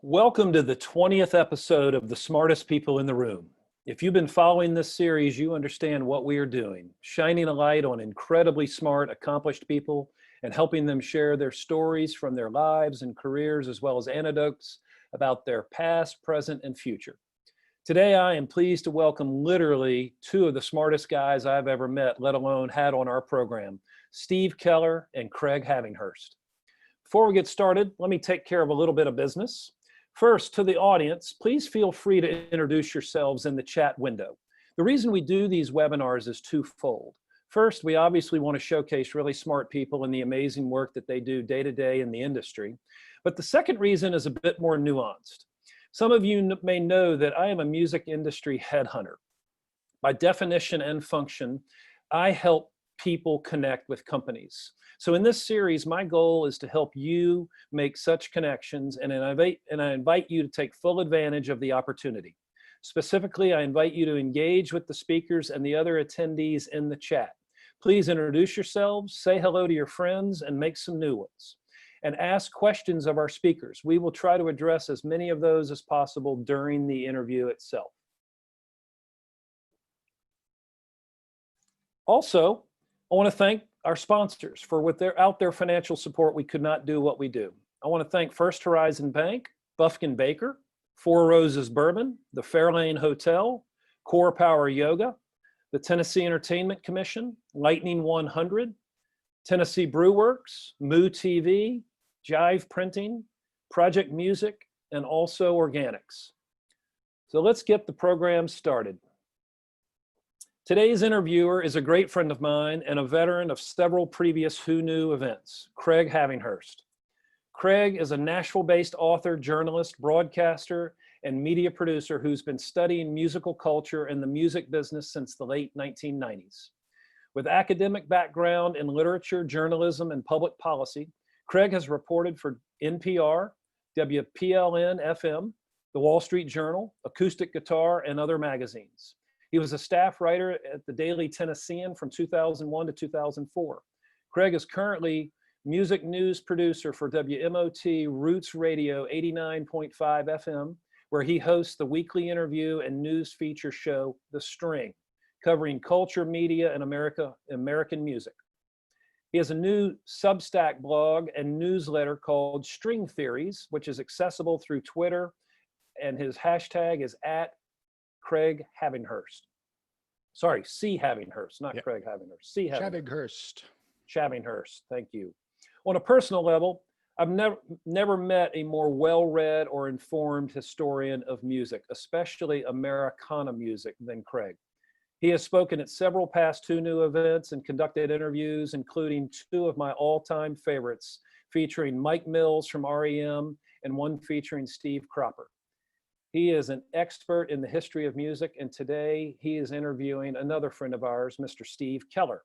Welcome to the 20th episode of The Smartest People in the Room. If you've been following this series, you understand what we are doing, shining a light on incredibly smart, accomplished people and helping them share their stories from their lives and careers, as well as anecdotes about their past, present, and future. Today, I am pleased to welcome literally two of the smartest guys I've ever met, let alone had on our program, Steve Keller and Craig Havinghurst. Before we get started, let me take care of a little bit of business. First, to the audience, please feel free to introduce yourselves in the chat window. The reason we do these webinars is twofold. First, we obviously want to showcase really smart people and the amazing work that they do day to day in the industry. But the second reason is a bit more nuanced. Some of you may know that I am a music industry headhunter. By definition and function, I help people connect with companies. So in this series, my goal is to help you make such connections, and I invite you to take full advantage of the opportunity. Specifically, I invite you to engage with the speakers and the other attendees in the chat. Please introduce yourselves, say hello to your friends, and make some new ones. And ask questions of our speakers. We will try to address as many of those as possible during the interview itself. Also, I want to thank our sponsors for without their financial support, we could not do what we do. I want to thank First Horizon Bank, Bufkin Baker, Four Roses Bourbon, the Fairlane Hotel, Core Power Yoga, the Tennessee Entertainment Commission, Lightning 100, Tennessee Brew Works, Moo TV, Jive Printing, Project Music, and also Organics. So let's get the program started. Today's interviewer is a great friend of mine and a veteran of several previous Who Knew events, Craig Havinghurst. Craig is a Nashville-based author, journalist, broadcaster, and media producer who's been studying musical culture and the music business since the late 1990s. With academic background in literature, journalism, and public policy, Craig has reported for NPR, WPLN-FM, The Wall Street Journal, Acoustic Guitar, and other magazines. He was a staff writer at the Daily Tennessean from 2001 to 2004. Craig is currently music news producer for WMOT Roots Radio 89.5 FM, where he hosts the weekly interview and news feature show, The String, covering culture, media, and American music. He has a new Substack blog and newsletter called String Theories, which is accessible through Twitter, and his hashtag is @Craig Havinghurst. Sorry, C. Havinghurst, not Craig Havinghurst. C. Havighurst. Havinghurst, thank you. On a personal level, I've never met a more well-read or informed historian of music, especially Americana music, than Craig. He has spoken at several past Who Knew events and conducted interviews, including two of my all-time favorites, featuring Mike Mills from REM and one featuring Steve Cropper. He is an expert in the history of music, and today he is interviewing another friend of ours, Mr. Steve Keller.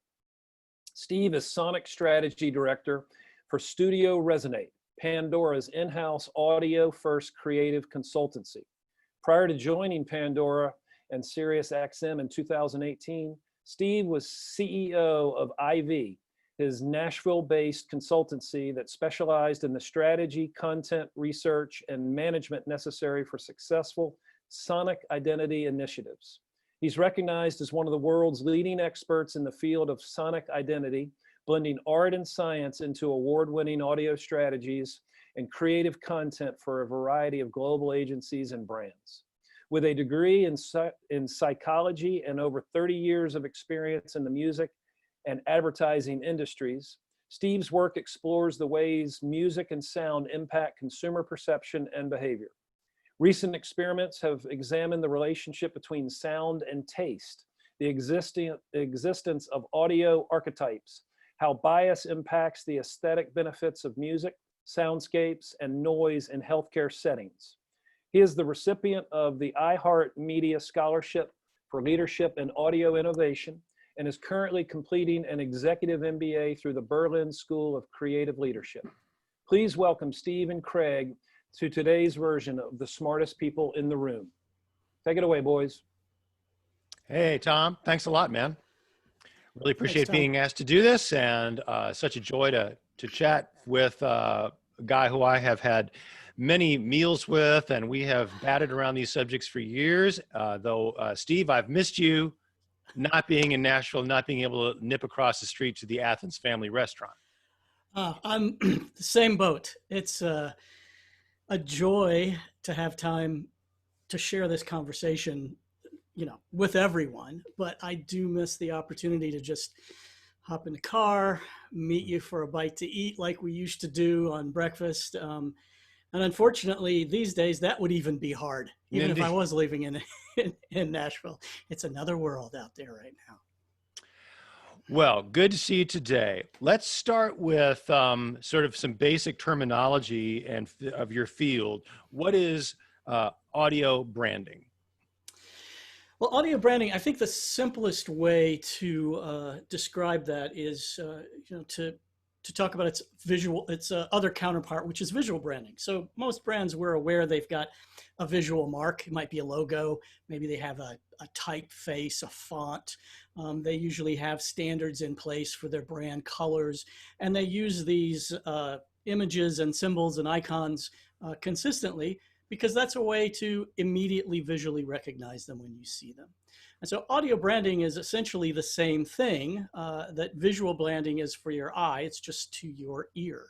Steve is Sonic Strategy Director for Studio Resonate, Pandora's in-house audio-first creative consultancy. Prior to joining Pandora and SiriusXM in 2018, Steve was CEO of IV, his Nashville-based consultancy that specialized in the strategy, content, research, and management necessary for successful sonic identity initiatives. He's recognized as one of the world's leading experts in the field of sonic identity, blending art and science into award-winning audio strategies and creative content for a variety of global agencies and brands. With a degree in psychology and over 30 years of experience in the music and advertising industries, Steve's work explores the ways music and sound impact consumer perception and behavior. Recent experiments have examined the relationship between sound and taste, the existence of audio archetypes, how bias impacts the aesthetic benefits of music, soundscapes, and noise in healthcare settings. He is the recipient of the iHeartMedia Scholarship for Leadership in Audio Innovation, and is currently completing an executive MBA through the Berlin School of Creative Leadership. Please welcome Steve and Craig to today's version of The Smartest People in the Room. Take it away, boys. Hey, Tom. Thanks a lot, man. Really appreciate being asked to do this, and such a joy to chat with a guy who I have had many meals with, and we have batted around these subjects for years. Though, Steve, I've missed you not being in Nashville, not being able to nip across the street to the Athens family restaurant. I'm the same boat. It's a joy to have time to share this conversation, with everyone. But I do miss the opportunity to just hop in the car, meet you for a bite to eat like we used to do on breakfast. And unfortunately, these days, that would even be hard, even if I was living in Nashville. It's another world out there right now. Well, good to see you today. Let's start with sort of some basic terminology of your field. What is audio branding? Well, audio branding, I think the simplest way to describe that is, to talk about its other counterpart, which is visual branding. So most brands, we're aware they've got a visual mark. It might be a logo. Maybe they have a typeface, a font. They usually have standards in place for their brand colors, and they use these images and symbols and icons consistently, because that's a way to immediately visually recognize them when you see them. And so audio branding is essentially the same thing that visual branding is for your eye. It's just to your ear.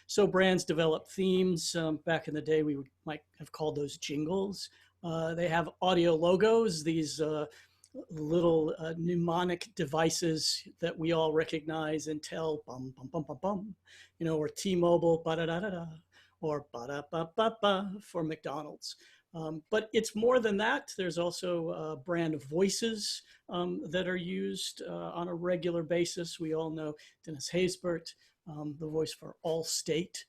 So brands develop themes. Back in the day, we might have called those jingles. They have audio logos, these little mnemonic devices that we all recognize, Intel, bum, bum, bum, bum, bum, or T-Mobile, ba-da-da-da-da, or ba-da-ba-ba-ba for McDonald's. But it's more than that. There's also a brand of voices that are used on a regular basis. We all know Dennis Haysbert, the voice for Allstate.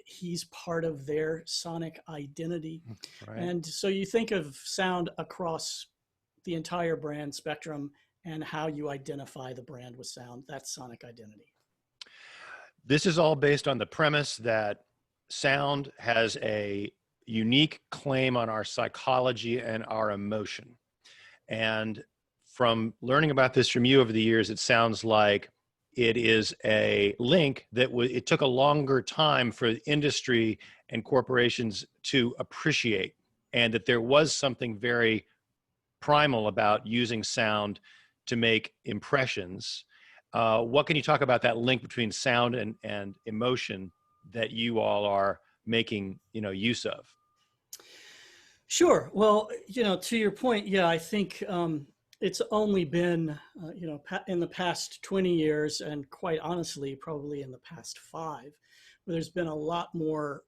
He's part of their sonic identity. Right. And so you think of sound across the entire brand spectrum and how you identify the brand with sound. That's sonic identity. This is all based on the premise that sound has a unique claim on our psychology and our emotion. And from learning about this from you over the years, it sounds like it is a link that it took a longer time for industry and corporations to appreciate, and that there was something very primal about using sound to make impressions. What can you talk about that link between sound and emotion that you all are making, use of? Sure. Well, to your point, yeah, I think it's only been, in the past 20 years, and quite honestly, probably in the past 5, where there's been a lot more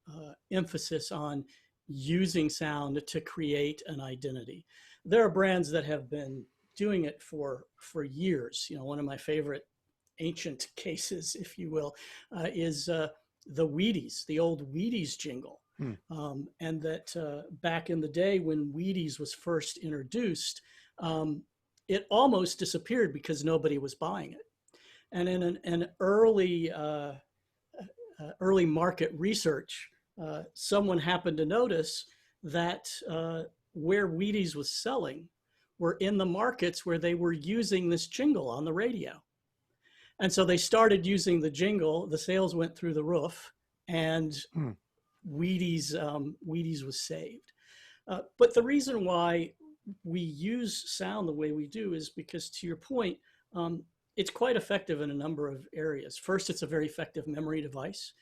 emphasis on using sound to create an identity. There are brands that have been doing it for years. One of my favorite ancient cases, if you will, is the Wheaties, the old Wheaties jingle. And that back in the day when Wheaties was first introduced, it almost disappeared because nobody was buying it. And in an early market research, someone happened to notice that where Wheaties was selling were in the markets where they were using this jingle on the radio. And so they started using the jingle, the sales went through the roof, and Wheaties was saved. But the reason why we use sound the way we do is because, to your point, it's quite effective in a number of areas. First, it's a very effective memory device.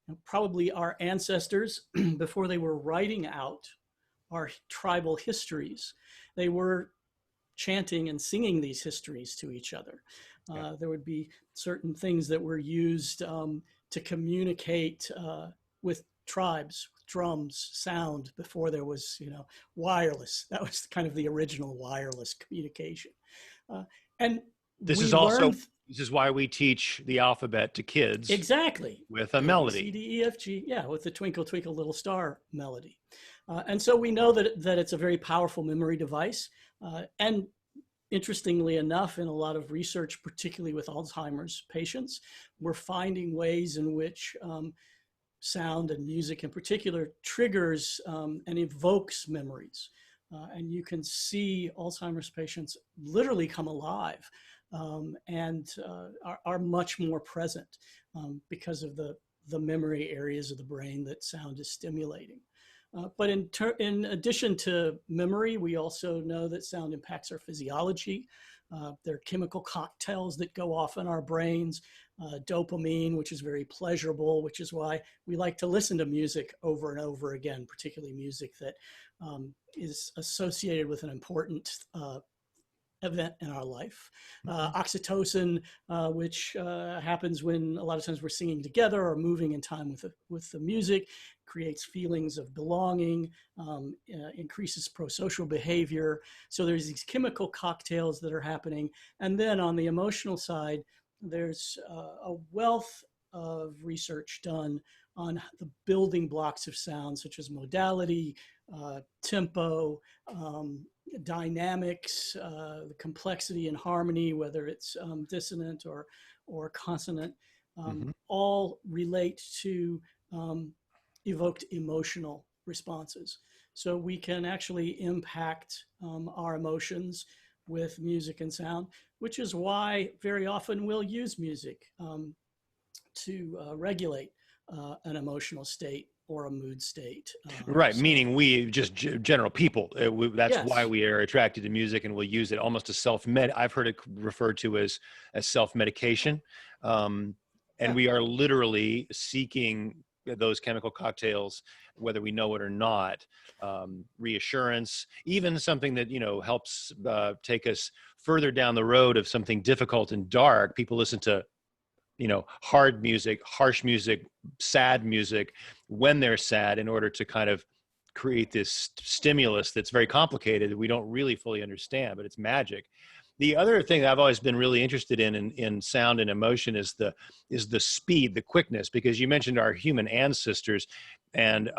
And probably our ancestors, before they were writing out our tribal histories, they were chanting and singing these histories to each other. There would be certain things that were used to communicate with tribes, drums, sound, before there was, wireless. That was kind of the original wireless communication. And this is why we teach the alphabet to kids. Exactly. With a melody. C, D, E, F, G. Yeah, with the Twinkle, Twinkle, Little Star melody. And so we know that it's a very powerful memory device. And interestingly enough, in a lot of research, particularly with Alzheimer's patients, we're finding ways in which sound and music in particular triggers and evokes memories. And you can see Alzheimer's patients literally come alive and are much more present because of the the memory areas of the brain that sound is stimulating. But in addition to memory, we also know that sound impacts our physiology. There are chemical cocktails that go off in our brains, dopamine, which is very pleasurable, which is why we like to listen to music over and over again, particularly music that is associated with an important event in our life. Oxytocin, which happens when a lot of times we're singing together or moving in time with the music, creates feelings of belonging, increases prosocial behavior. So there's these chemical cocktails that are happening. And then on the emotional side, there's a wealth of research done on the building blocks of sound, such as modality, tempo, dynamics, the complexity and harmony, whether it's dissonant or consonant, all relate to evoked emotional responses. So we can actually impact our emotions with music and sound, which is why very often we'll use music to regulate an emotional state or a mood state. Right, meaning we just general people. That's Yes. why we are attracted to music, and we'll use it almost as self-med. I've heard it referred to as self-medication, and we are literally seeking those chemical cocktails, whether we know it or not. Reassurance, even something that helps take us further down the road of something difficult and dark. People listen to hard music, harsh music, sad music when they're sad in order to kind of create this stimulus that's very complicated that we don't really fully understand, but it's magic. The other thing that I've always been really interested in sound and emotion is the speed, the quickness, because you mentioned our human ancestors and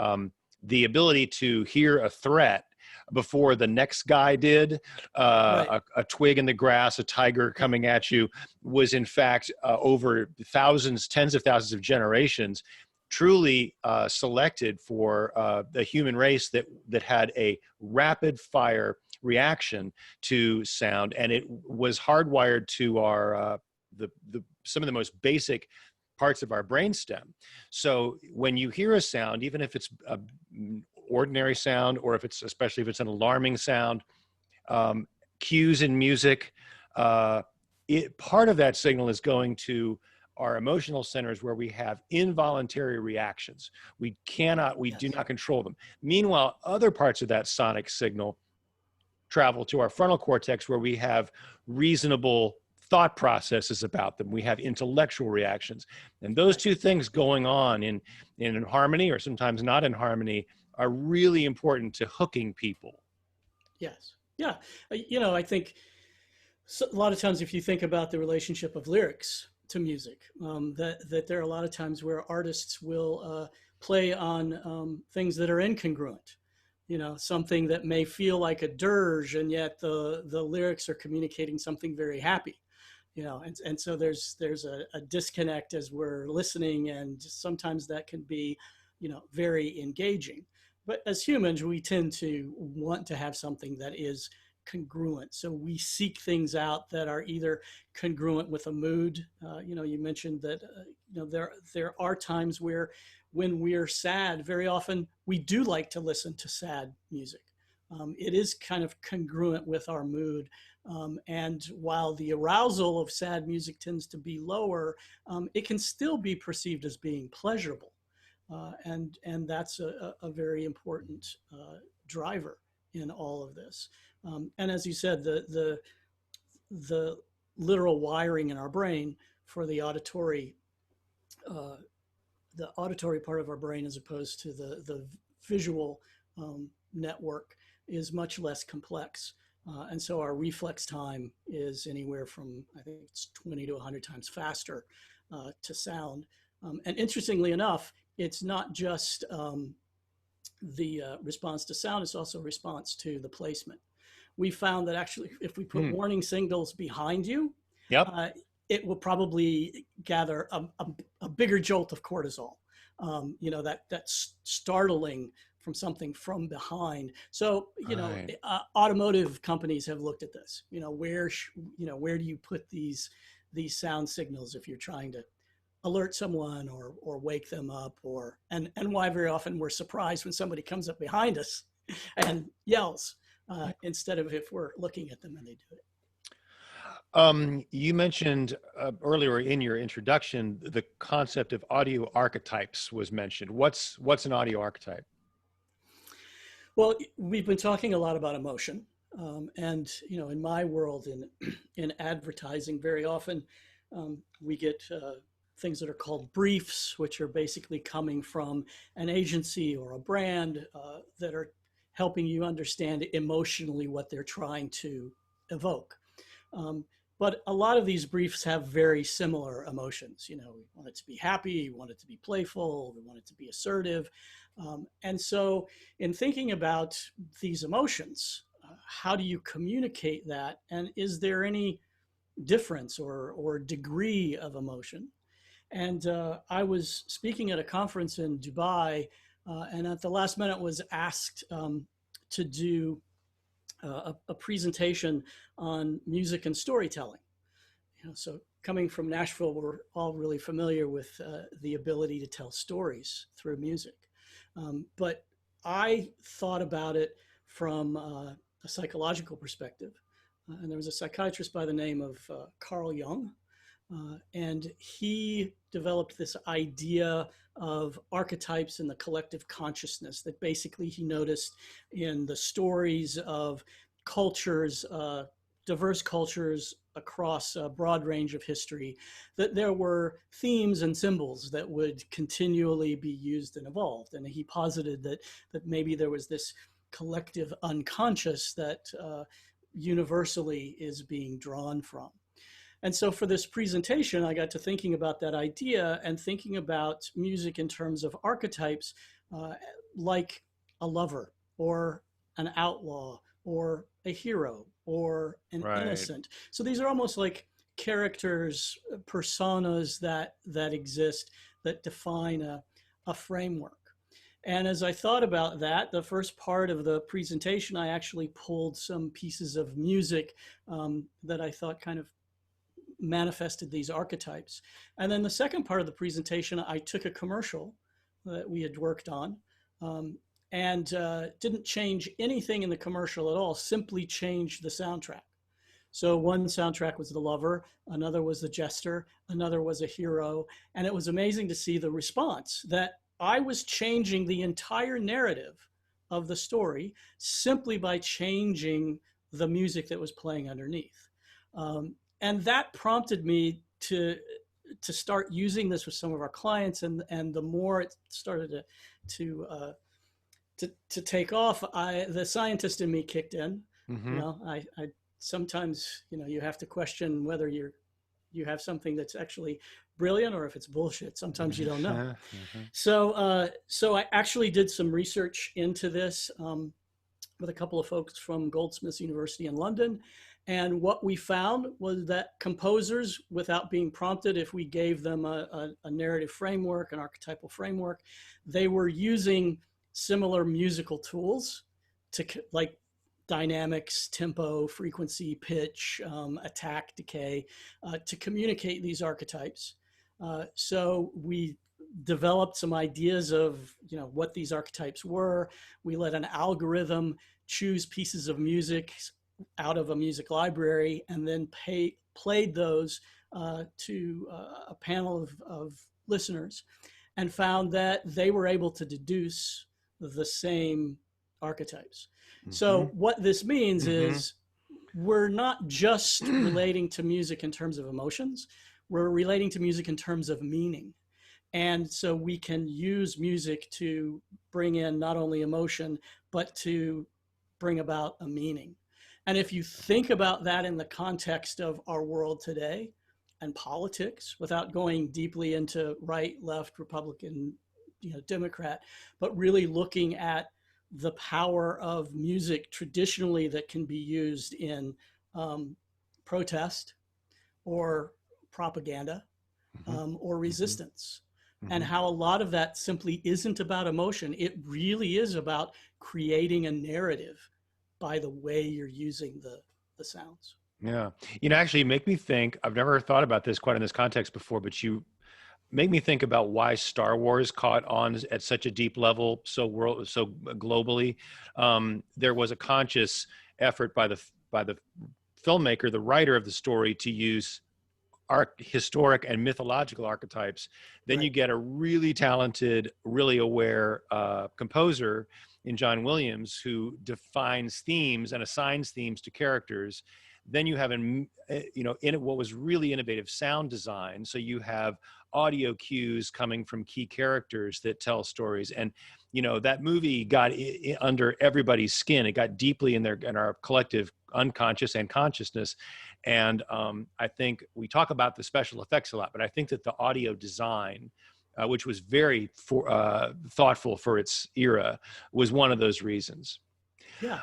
the ability to hear a threat before the next guy did. Right. A twig in the grass, a tiger coming at you, was in fact over thousands, tens of thousands of generations, truly selected for the human race that had a rapid fire reaction to sound, and it was hardwired to our some of the most basic parts of our brainstem. So when you hear a sound, even if it's a ordinary sound, or especially if it's an alarming sound, cues in music, part of that signal is going to our emotional centers where we have involuntary reactions. We do not control them. Meanwhile, other parts of that sonic signal travel to our frontal cortex where we have reasonable thought processes about them. We have intellectual reactions. And those two things going on in harmony, or sometimes not in harmony, are really important to hooking people. Yes. Yeah. I think a lot of times if you think about the relationship of lyrics to music, that there are a lot of times where artists will play on things that are incongruent. Something that may feel like a dirge, and yet the lyrics are communicating something very happy. And so there's a disconnect as we're listening, and sometimes that can be, very engaging. But as humans, we tend to want to have something that is congruent. So we seek things out that are either congruent with a mood. You mentioned that, there are times where when we're sad, very often we do like to listen to sad music. It is kind of congruent with our mood. And while the arousal of sad music tends to be lower, it can still be perceived as being pleasurable. And that's a very important driver in all of this. And as you said, the literal wiring in our brain for the auditory part of our brain, as opposed to the visual network, is much less complex. And so our reflex time is anywhere from, I think it's 20 to 100 times faster to sound. And interestingly enough, it's not just the response to sound, it's also response to the placement. We found that actually if we put warning signals behind you, it will probably gather a bigger jolt of cortisol, that's startling from something from behind. So, automotive companies have looked at this, where do you put these sound signals if you're trying to alert someone or wake them up, and why very often we're surprised when somebody comes up behind us and yells instead of if we're looking at them and they do it. You mentioned earlier in your introduction, the concept of audio archetypes was mentioned. What's an audio archetype? Well, we've been talking a lot about emotion, and in my world, in advertising, very often we get things that are called briefs, which are basically coming from an agency or a brand that are helping you understand emotionally what they're trying to evoke. But a lot of these briefs have very similar emotions. We want it to be happy, we want it to be playful, we want it to be assertive. And so in thinking about these emotions, how do you communicate that? And is there any difference or degree of emotion? And I was speaking at a conference in Dubai, and at the last minute was asked to do a presentation on music and storytelling. So coming from Nashville, we're all really familiar with the ability to tell stories through music. But I thought about it from a psychological perspective. And there was a psychiatrist by the name of Carl Jung, and he developed this idea of archetypes in the collective consciousness that basically he noticed in the stories of cultures, diverse cultures across a broad range of history, that there were themes and symbols that would continually be used and evolved. And he posited that maybe there was this collective unconscious that universally is being drawn from. And so for this presentation, I got to thinking about that idea and thinking about music in terms of archetypes, like a lover or an outlaw or a hero or an innocent. So these are almost like characters, personas that exist, that define a framework. And as I thought about that, the first part of the presentation, I actually pulled some pieces of music that I thought kind of manifested these archetypes. And then the second part of the presentation, I took a commercial that we had worked on and didn't change anything in the commercial at all, simply changed the soundtrack. So one soundtrack was the lover, another was the jester, another was a hero. And it was amazing to see the response that I was changing the entire narrative of the story simply by changing the music that was playing underneath. And that prompted me to start using this with some of our clients. And the more it started to take off, the scientist in me kicked in. Mm-hmm. I sometimes, you have to question whether you have something that's actually brilliant or if it's bullshit. Sometimes you don't know. Mm-hmm. So I actually did some research into this with a couple of folks from Goldsmiths University in London. And what we found was that composers, without being prompted, if we gave them a narrative framework, an archetypal framework, they were using similar musical tools to like dynamics, tempo, frequency, pitch, attack, decay, to communicate these archetypes. So we developed some ideas of what these archetypes were. We let an algorithm choose pieces of music out of a music library and then played those to a panel of listeners, and found that they were able to deduce the same archetypes. Mm-hmm. So what this means is we're not just relating to music in terms of emotions, we're relating to music in terms of meaning. And so we can use music to bring in not only emotion, but to bring about a meaning. And if you think about that in the context of our world today and politics, without going deeply into right, left, Republican, Democrat, but really looking at the power of music traditionally that can be used in protest or propaganda or resistance, and how a lot of that simply isn't about emotion. It really is about creating a narrative by the way you're using the sounds. Yeah. Actually, you make me think, I've never thought about this quite in this context before, but you make me think about why Star Wars caught on at such a deep level, so globally. There was a conscious effort by the filmmaker, the writer of the story, to use historic and mythological archetypes. Then Right. you get a really talented, really aware composer in John Williams, who defines themes and assigns themes to characters. Then you have, in what was really innovative, sound design. So you have audio cues coming from key characters that tell stories. And that movie got under everybody's skin. It got deeply in our collective unconscious and consciousness. And I think we talk about the special effects a lot, but I think that the audio design, which was very thoughtful for its era, was one of those reasons. Yeah.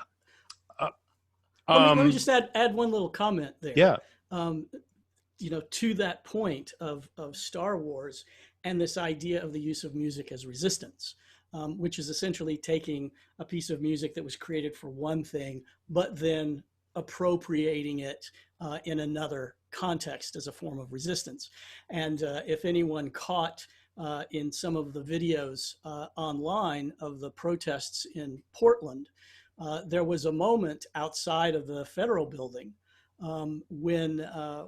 Uh, Let me just add one little comment there. Yeah. To that point of Star Wars and this idea of the use of music as resistance, which is essentially taking a piece of music that was created for one thing, but then appropriating it in another context as a form of resistance. And if anyone caught in some of the videos online of the protests in Portland, there was a moment outside of the federal building when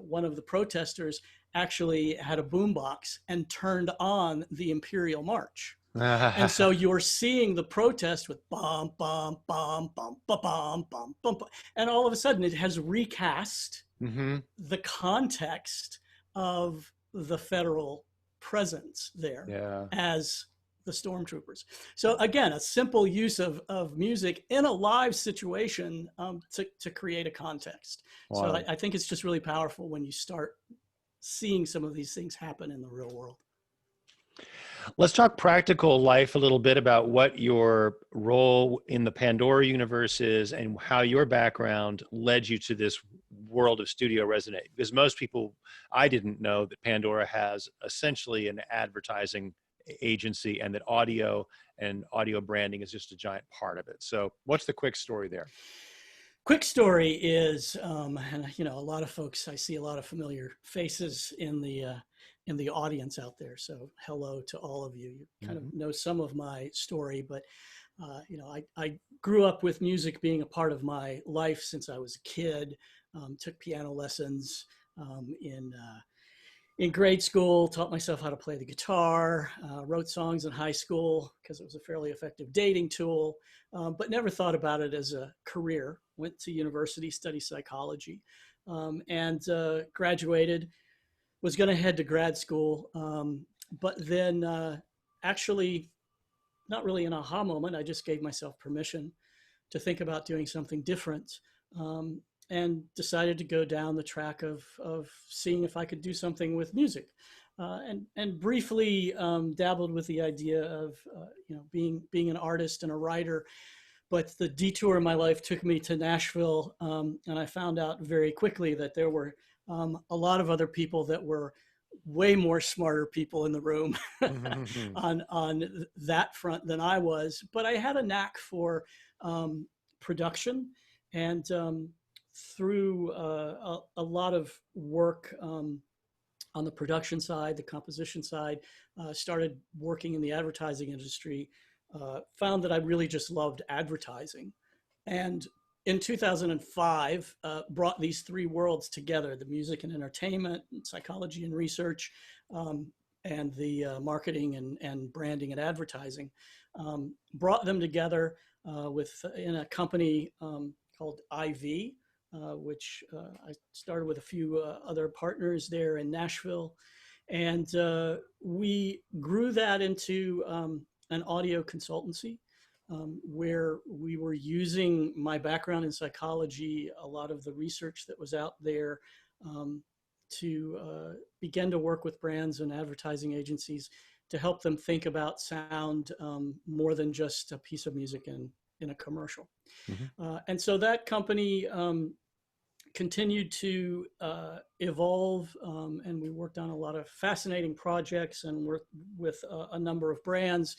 one of the protesters actually had a boombox and turned on the Imperial March. And so you're seeing the protest with bum, bum, bum, bum, bum, bum, bum, bum, bum. And all of a sudden it has recast the context of the federal presence there as the stormtroopers. So again, a simple use of music in a live situation to create a context. Wow. So I think it's just really powerful when you start seeing some of these things happen in the real world. Let's talk practical life a little bit about what your role in the Pandora universe is and how your background led you to this world of Studio Resonate. Because most people, I didn't know that Pandora has essentially an advertising agency and that audio and audio branding is just a giant part of it. So what's the quick story there? Quick story is, and a lot of folks, I see a lot of familiar faces in the audience out there. So hello to all of you. You kind of know some of my story, but I grew up with music being a part of my life since I was a kid. Took piano lessons in grade school, taught myself how to play the guitar, wrote songs in high school because it was a fairly effective dating tool, but never thought about it as a career. Went to university, studied psychology, and graduated. Was going to head to grad school, but then actually, not really an aha moment. I just gave myself permission to think about doing something different, and decided to go down the track of seeing if I could do something with music, and briefly dabbled with the idea of being an artist and a writer. But the detour in my life took me to Nashville, and I found out very quickly that there were a lot of other people that were way more smarter people in the room on that front than I was. But I had a knack for production, and through a lot of work on the production side, the composition side, started working in the advertising industry, found that I really just loved advertising. And in 2005, brought these three worlds together: the music and entertainment, psychology and research, and the marketing and branding and advertising. Brought them together in a company called IV, which I started with a few other partners there in Nashville. And we grew that into an audio consultancy, where we were using my background in psychology, a lot of the research that was out there, to begin to work with brands and advertising agencies to help them think about sound more than just a piece of music in a commercial. And so that company continued to evolve, and we worked on a lot of fascinating projects and worked with a number of brands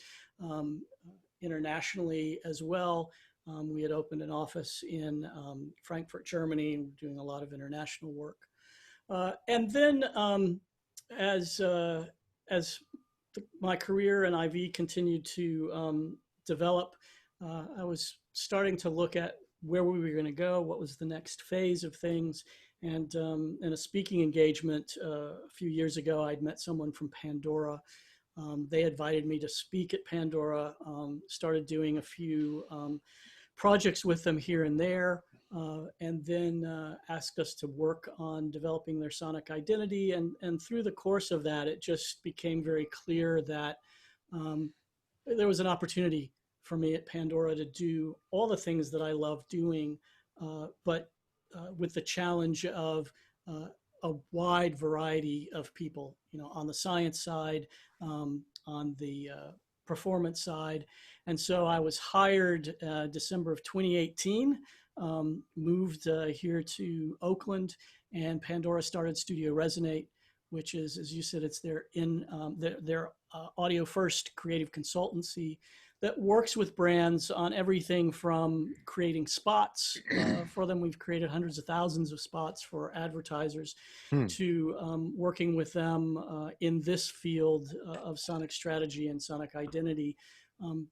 internationally as well. We had opened an office in Frankfurt, Germany, doing a lot of international work. And then as as my career in IV continued to develop, I was starting to look at where we were going to go, what was the next phase of things. And in a speaking engagement a few years ago, I'd met someone from Pandora. They invited me to speak at Pandora, started doing a few projects with them here and there, and then asked us to work on developing their sonic identity. And through the course of that, it just became very clear that there was an opportunity for me at Pandora to do all the things that I love doing, but with the challenge of a wide variety of people, on the science side, on the performance side. And so I was hired December of 2018, moved here to Oakland, and Pandora started Studio Resonate, which is, as you said, it's their audio first creative consultancy that works with brands on everything from creating spots for them. We've created hundreds of thousands of spots for advertisers to working with them in this field of sonic strategy and sonic identity,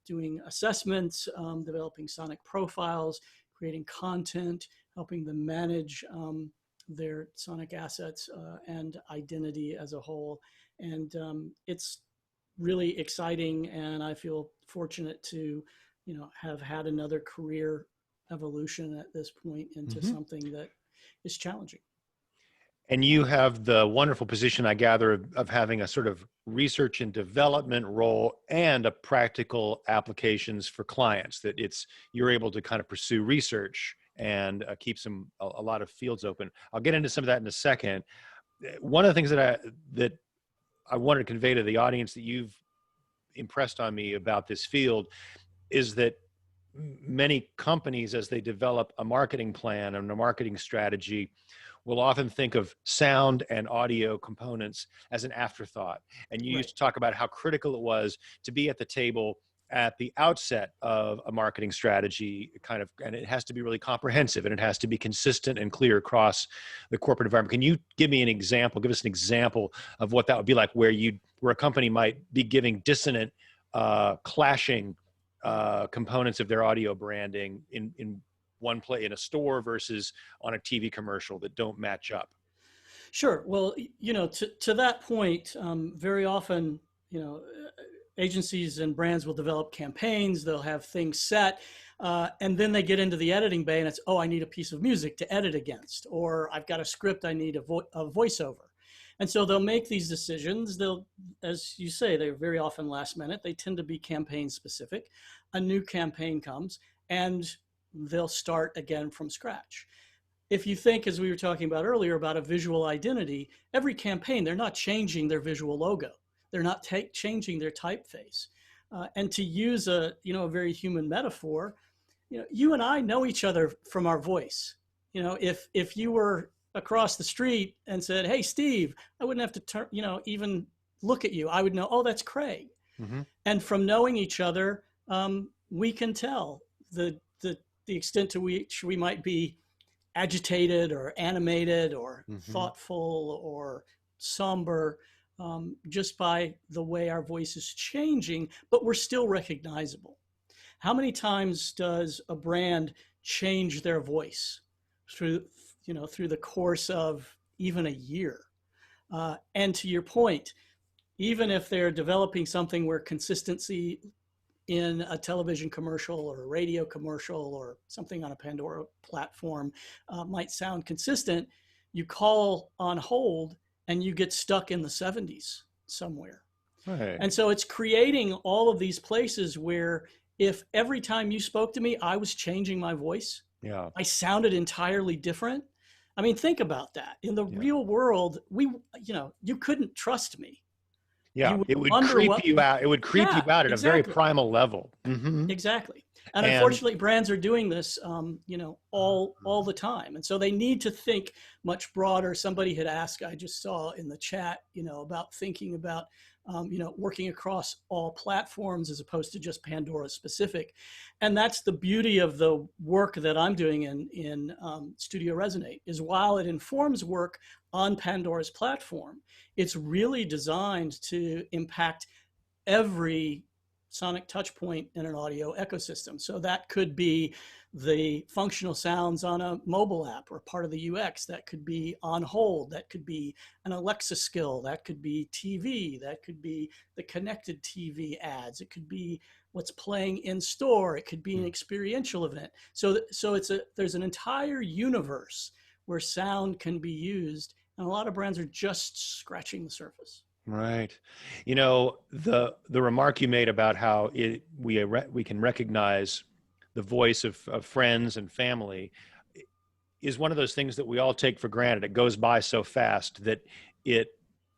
doing assessments, developing sonic profiles, creating content, helping them manage their sonic assets and identity as a whole. And it's really exciting, and I feel fortunate to, have had another career evolution at this point into something that is challenging. And you have the wonderful position, I gather, of having a sort of research and development role and a practical applications for clients, that you're able to kind of pursue research and keep a lot of fields open. I'll get into some of that in a second. One of the things that I wanted to convey to the audience that you've impressed on me about this field is that many companies, as they develop a marketing plan and a marketing strategy, will often think of sound and audio components as an afterthought. And you used to talk about how critical it was to be at the table at the outset of a marketing strategy, and it has to be really comprehensive, and it has to be consistent and clear across the corporate environment. Can you give us an example of what that would be like, where a company might be giving dissonant, clashing components of their audio branding in one play in a store versus on a TV commercial that don't match up? Sure. Well, to that point, very often, agencies and brands will develop campaigns, they'll have things set, and then they get into the editing bay and it's, I need a piece of music to edit against, or I've got a script, I need a voiceover. And so they'll make these decisions. As you say, they're very often last minute. They tend to be campaign specific. A new campaign comes and they'll start again from scratch. If you think, as we were talking about earlier, about a visual identity, every campaign, they're not changing their visual logo. They're not changing their typeface. And to use a very human metaphor, you and I know each other from our voice. If you were across the street and said, "Hey, Steve," I wouldn't have to turn, even look at you. I would know, oh, that's Craig. And from knowing each other, we can tell the extent to which we might be agitated or animated or thoughtful or somber, just by the way our voice is changing, but we're still recognizable. How many times does a brand change their voice through the course of even a year? And to your point, even if they're developing something where consistency in a television commercial or a radio commercial or something on a Pandora platform might sound consistent, you call on hold and you get stuck in the 70s somewhere. Right. And so it's creating all of these places where if every time you spoke to me, I was changing my voice, I sounded entirely different. I mean, think about that. In the real world, you couldn't trust me. Yeah, it would creep you out. It would creep you out at a very primal level. Exactly. And unfortunately, brands are doing this, all the time. And so they need to think much broader. Somebody had asked, I just saw in the chat, about thinking about working across all platforms as opposed to just Pandora specific. And that's the beauty of the work that I'm doing in Studio Resonate, is while it informs work on Pandora's platform, it's really designed to impact every sonic touch point in an audio ecosystem. So that could be the functional sounds on a mobile app or part of the UX, that could be on hold, that could be an Alexa skill, that could be TV, that could be the connected TV ads, it could be what's playing in store, it could be an experiential event. So there's an entire universe where sound can be used, and a lot of brands are just scratching the surface. Right. The remark you made about how we can recognize the voice of friends and family is one of those things that we all take for granted. It goes by so fast that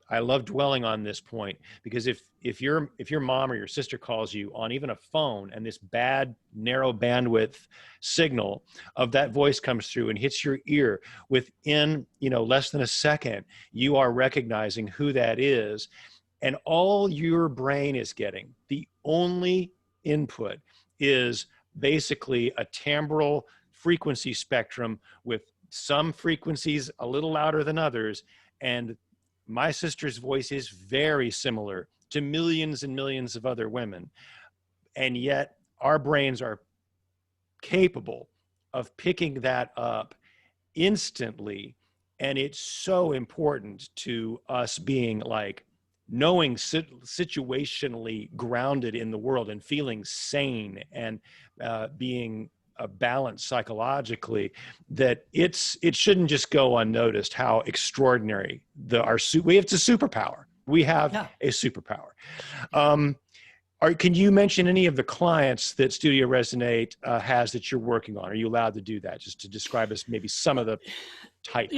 I love dwelling on this point, because if your mom or your sister calls you on even a phone and this bad narrow bandwidth signal of that voice comes through and hits your ear within less than a second, you are recognizing who that is, and all your brain is getting, the only input is basically a timbral frequency spectrum with some frequencies a little louder than others. And my sister's voice is very similar to millions and millions of other women. And yet our brains are capable of picking that up instantly. And it's so important to us being knowing situationally grounded in the world and feeling sane and being balanced psychologically, that it shouldn't just go unnoticed how extraordinary we have. It's a superpower. We have a superpower. Can you mention any of the clients that Studio Resonate has that you're working on? Are you allowed to do that, just to describe us maybe some of the type?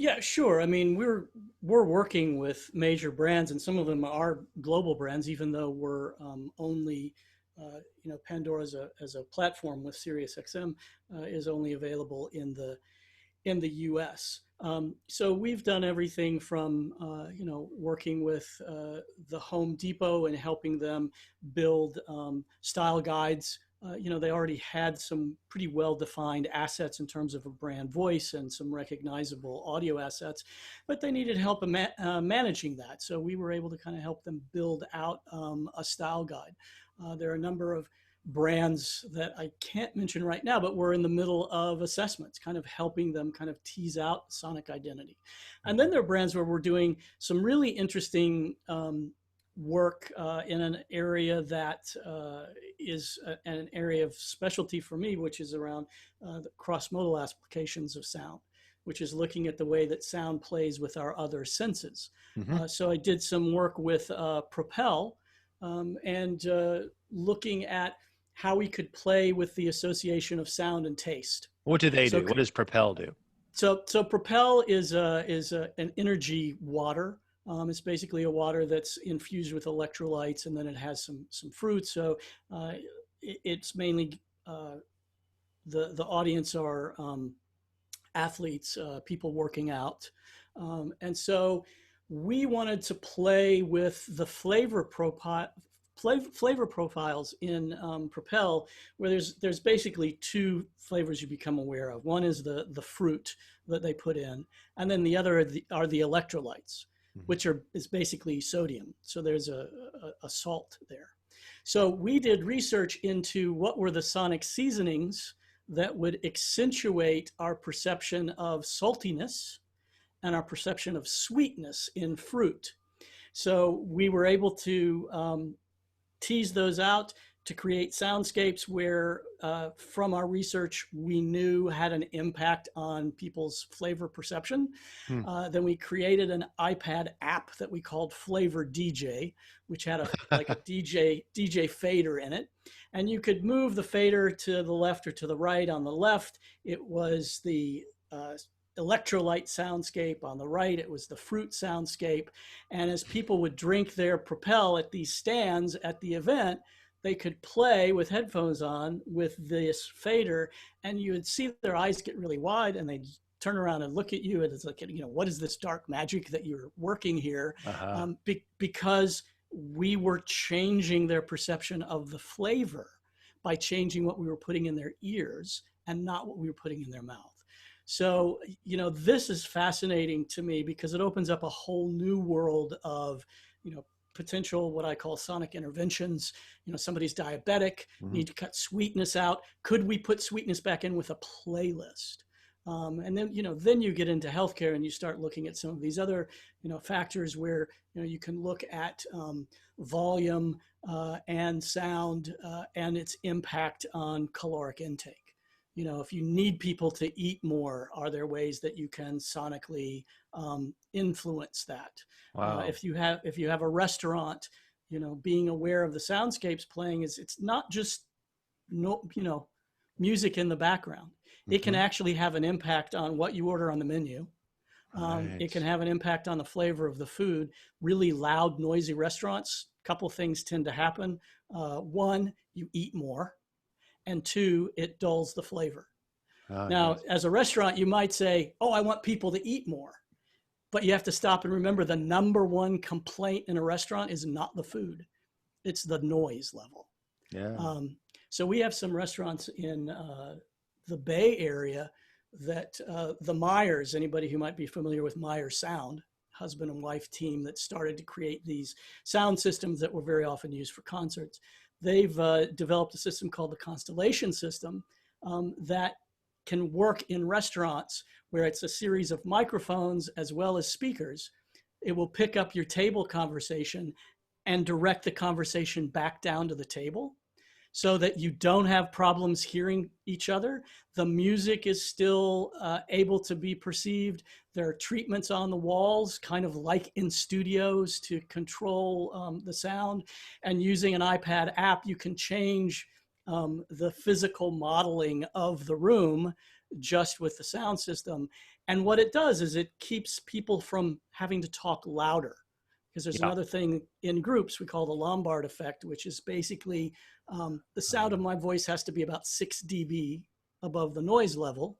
Yeah, sure. I mean, we're working with major brands, and some of them are global brands, even though we're only Pandora as a platform with SiriusXM is only available in the US. So we've done everything from working with the Home Depot and helping them build style guides. They already had some pretty well-defined assets in terms of a brand voice and some recognizable audio assets, but they needed help managing that. So we were able to kind of help them build out a style guide. There are a number of brands that I can't mention right now, but we're in the middle of assessments, kind of helping them kind of tease out sonic identity. And then there are brands where we're doing some really interesting work in an area that is an area of specialty for me, which is around the cross-modal applications of sound, which is looking at the way that sound plays with our other senses. Mm-hmm. So I did some work with Propel and looking at how we could play with the association of sound and taste. What do they do? What does Propel do? So Propel is an energy water. It's basically a water that's infused with electrolytes, and then it has some fruit. So it's mainly the audience are athletes, people working out, and so we wanted to play with the flavor profiles in Propel, where there's basically two flavors you become aware of. One is the fruit that they put in, and then the other are the electrolytes, which is basically sodium. So there's a salt there. So we did research into what were the sonic seasonings that would accentuate our perception of saltiness and our perception of sweetness in fruit. So we were able to tease those out to create soundscapes where from our research we knew had an impact on people's flavor perception. Then we created an iPad app that we called Flavor DJ, which had a DJ fader in it, and you could move the fader to the left or to the right. On the left it was the electrolyte soundscape. On the right it was the fruit soundscape. And as people would drink their Propel at these stands at the event, they could play with headphones on with this fader, and you would see their eyes get really wide and they'd turn around and look at you, and it's like, what is this dark magic that you're working here? Because we were changing their perception of the flavor by changing what we were putting in their ears and not what we were putting in their mouth. So, this is fascinating to me because it opens up a whole new world of, potential, what I call sonic interventions. Somebody's diabetic, need to cut sweetness out. Could we put sweetness back in with a playlist? And then, then you get into healthcare and you start looking at some of these other, factors where, you can look at volume and sound and its impact on caloric intake. If you need people to eat more, are there ways that you can sonically influence that? Wow. If you have a restaurant, being aware of the soundscapes playing it's not just music in the background. It can actually have an impact on what you order on the menu. It can have an impact on the flavor of the food. Really loud, noisy restaurants, a couple things tend to happen. One, you eat more. And two, it dulls the flavor. Now, as a restaurant, you might say, oh, I want people to eat more. But you have to stop and remember the number one complaint in a restaurant is not the food. It's the noise level. Yeah. So we have some restaurants in the Bay Area that the Myers, anybody who might be familiar with Myers Sound, husband and wife team that started to create these sound systems that were very often used for concerts. They've developed a system called the Constellation system that can work in restaurants where it's a series of microphones as well as speakers. It will pick up your table conversation and direct the conversation back down to the table so that you don't have problems hearing each other. The music is still able to be perceived. There are treatments on the walls, kind of like in studios, to control the sound. And using an iPad app, you can change the physical modeling of the room just with the sound system. And what it does is it keeps people from having to talk louder. Because there's another thing in groups we call the Lombard effect, which is basically the sound of my voice has to be about 6 dB above the noise level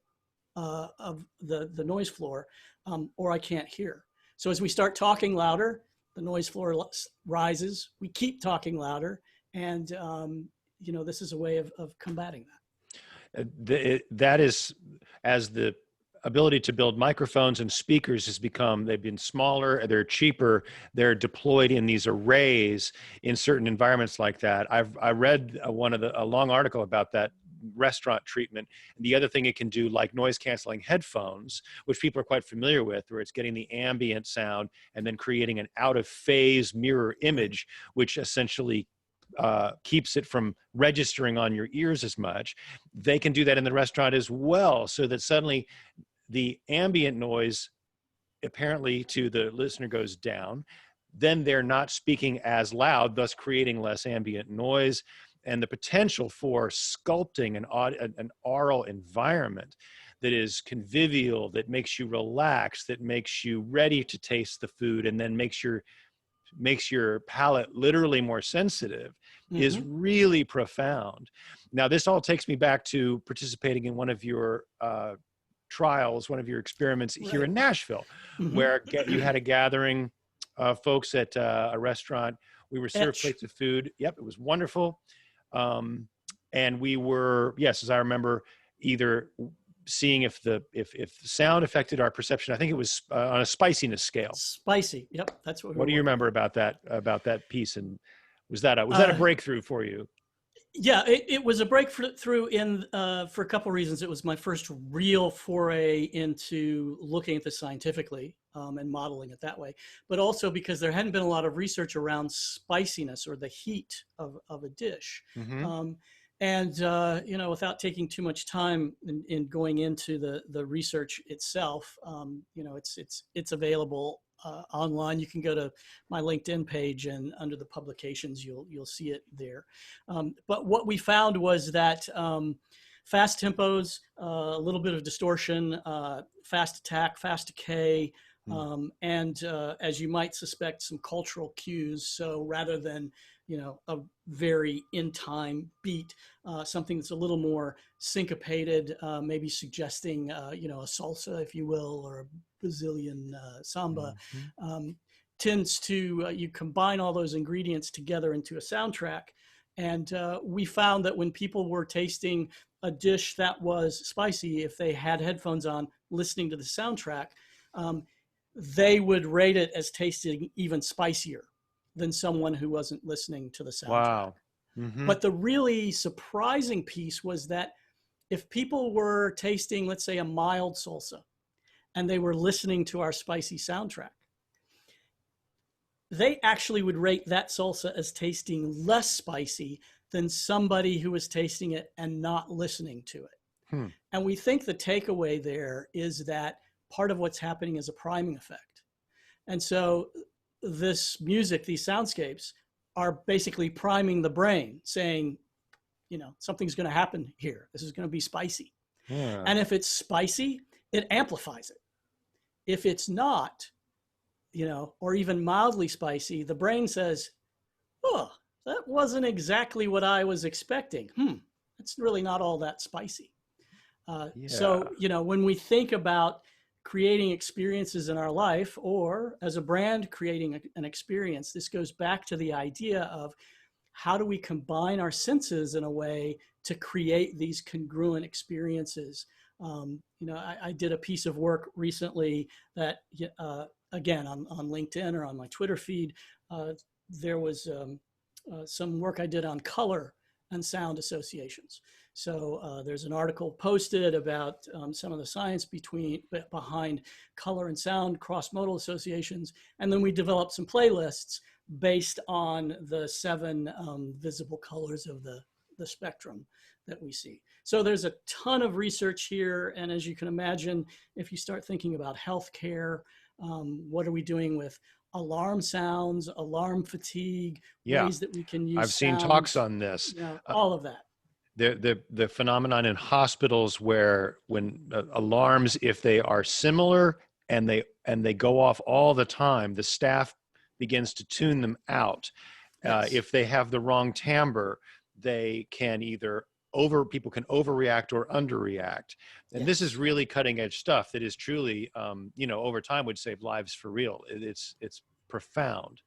of the noise floor, or I can't hear. So as we start talking louder, the noise floor rises. We keep talking louder, and this is a way of combating that. That is, as the ability to build microphones and speakers has become, they've been smaller, they're cheaper, they're deployed in these arrays in certain environments like that. I read a long article about that restaurant treatment. And the other thing it can do, like noise canceling headphones, which people are quite familiar with, where it's getting the ambient sound and then creating an out of phase mirror image, which essentially keeps it from registering on your ears as much. They can do that in the restaurant as well, so that suddenly the ambient noise apparently to the listener goes down. Then they're not speaking as loud, thus creating less ambient noise, and the potential for sculpting an oral environment that is convivial, that makes you relax, that makes you ready to taste the food, and then makes your palate literally more sensitive, is really profound. Now, this all takes me back to participating in one of your trials, one of your experiments here in Nashville, where you had a gathering of folks at a restaurant. We were served plates of food. Yep, it was wonderful. And we were, yes, as I remember, either seeing if the sound affected our perception. I think it was on a spiciness scale. Spicy. Yep, that's what. What do you remember about that piece? And was that a breakthrough for you? Yeah, it was a breakthrough in for a couple of reasons. It was my first real foray into looking at this scientifically and modeling it that way, but also because there hadn't been a lot of research around spiciness or the heat of a dish. And without taking too much time in going into the research itself, it's available online. You can go to my LinkedIn page, and under the publications, you'll see it there. But what we found was that fast tempos, a little bit of distortion, fast attack, fast decay, and as you might suspect, some cultural cues. So rather than a very in time beat, something that's a little more syncopated, maybe suggesting, a salsa, if you will, or a Brazilian samba, tends to, you combine all those ingredients together into a soundtrack. And we found that when people were tasting a dish that was spicy, if they had headphones on listening to the soundtrack, they would rate it as tasting even spicier than someone who wasn't listening to the soundtrack. Wow. Mm-hmm. But the really surprising piece was that if people were tasting, let's say, a mild salsa, and they were listening to our spicy soundtrack, they actually would rate that salsa as tasting less spicy than somebody who was tasting it and not listening to it. And we think the takeaway there is that part of what's happening is a priming effect. And so this music, these soundscapes, are basically priming the brain, saying, something's going to happen here. This is going to be spicy. Yeah. And if it's spicy, it amplifies it. If it's not, or even mildly spicy, the brain says, oh, that wasn't exactly what I was expecting. It's really not all that spicy. So, when we think about creating experiences in our life, or as a brand creating an experience, this goes back to the idea of how do we combine our senses in a way to create these congruent experiences. I did a piece of work recently that, again, on LinkedIn or on my Twitter feed, there was some work I did on color and sound associations. So there's an article posted about some of the science behind color and sound cross-modal associations. And then we developed some playlists based on the 7 visible colors of the spectrum that we see. So there's a ton of research here. And as you can imagine, if you start thinking about healthcare, what are we doing with alarm sounds, alarm fatigue, ways that we can use I've seen sounds, talks on this. All of that. The phenomenon in hospitals where when alarms, if they are similar and they go off all the time, the staff begins to tune them out. Yes. If they have the wrong timbre, they can either people can overreact or underreact. And this is really cutting edge stuff that is truly, over time would save lives for real. It's profound.